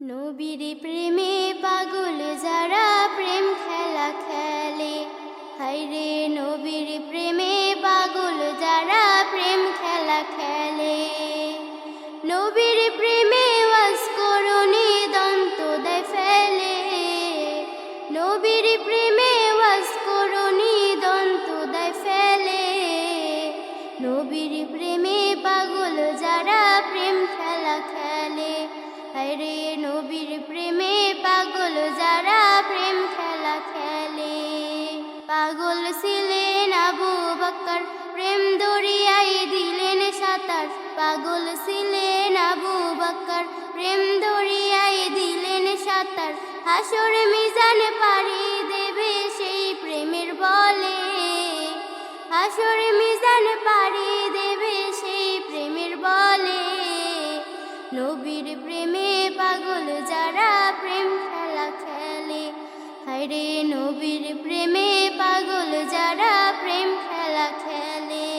নবীর প্রেমে পাগল যারা প্রেম খেলা খেলে, হায়রে নবীর প্রেমে পাগল যারা প্রেম খেলা খেলে। নবীর প্রেমে ওয়াজ করনি দন্ত দেয় ফেলে, নবীর প্রেমে ওয়াজ করনি দন্ত দেয় ফেলে। নবীর প্রেমে পাগল যারা প্রেম খেলা খেলে, হায়রে নবীর প্রেমে পাগল যারা প্রেম খেলা খেলে। পাগল ছিলেন আবু বকর, প্রেম দরিয়ায় দিলেন সাঁতার। পাগল ছিলেন আবু বকর, প্রেম দরিয়ায় দিলেন সাঁতার। হাসর মিজান পাড়ি দেবে সেই প্রেমের বলে, হাসর মিজান পাড়ি দেবে সেই প্রেমের বলে। নবীর প্রেমে পাগল যারা প্রেম খেলা খেলে, হায়রে নবীর প্রেমে পাগল যারা প্রেম খেলা খেলে।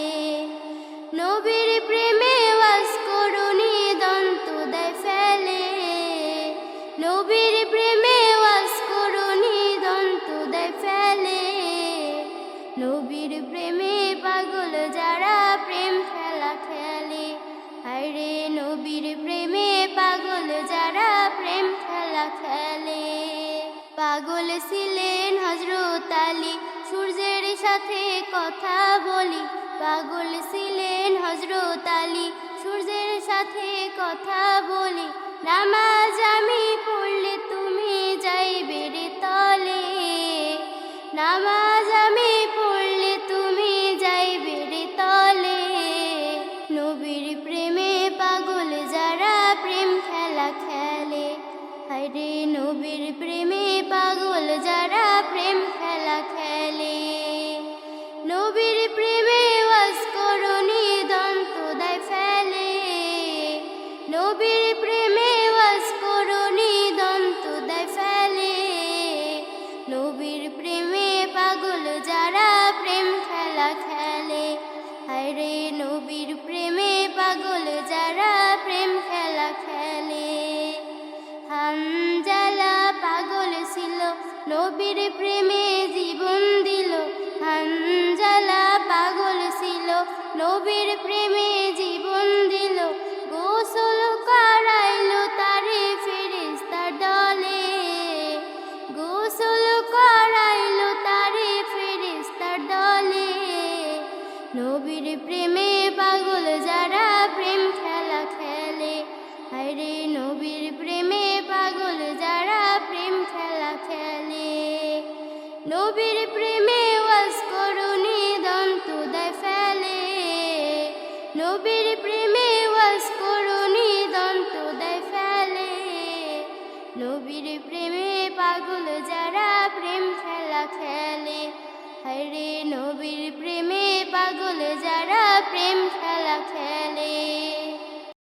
নবীর প্রেমে ওয়াজ করনি দন্ত দেয় ফেলে, নবীর প্রেমে ওয়াজ করনি দন্ত দেয় ফেলে। নবীর প্রেমে পাগল যারা প্রেম খেলা খেলে, হায়রে নবীর প্রেমে পাগল যারা প্রেম খেলা খেলে। পাগল ছিলেন হযরত আলী, সূর্যের সাথে কথা বলি। পাগল ছিলেন হযরত আলী, সূর্যের সাথে কথা বলি। নামাজ আমি পড়লে তুমি যাইবে রে তলে, নামাজ আমি পড়লে তুমি যাইবে রে তলে। নবীর প্রেমে পাগল যারা প্রেম খেলা খেলে, হায়রে নবীর প্রেমে পাগল যারা প্রেম খেলা খেলে। নবীর প্রেমে ওয়াজ করনি দন্ত দেয় ফেলে, নবীর প্রেমে ওয়াজ করনি দন্ত দেয় ফেলে। নবীর প্রেমে পাগল যারা প্রেম খেলা খেলে, হায়রে নবীর প্রেমে পাগল যারা প্রেম খেলা খেলে। হানজালা পাগল ছিল, নবীর প্রেমে জীবন দিল। হানজালা পাগল ছিল, নবীর প্রেমে জীবন দিল। গোসল করাইলো তারে ফেরেশতার দলে, গোসল করাইলো তারে ফেরেশতার দলে। নবীর প্রেমে পাগল যারা প্রেম খেলা খেলে, হায়রে নবীর প্রেমে পাগল যারা প্রেম খেলা খেলে। নবীর প্রেমে ওয়াজ করনি দন্ত দেয় ফেলে, নবীর প্রেমে ওয়াজ করনি দন্ত দেয় ফেলে। নবীর প্রেমে পাগল যারা প্রেম খেলা খেলে, হায়রে নবীর প্রেমে পাগল যারা প্রেম খেলা খেলে।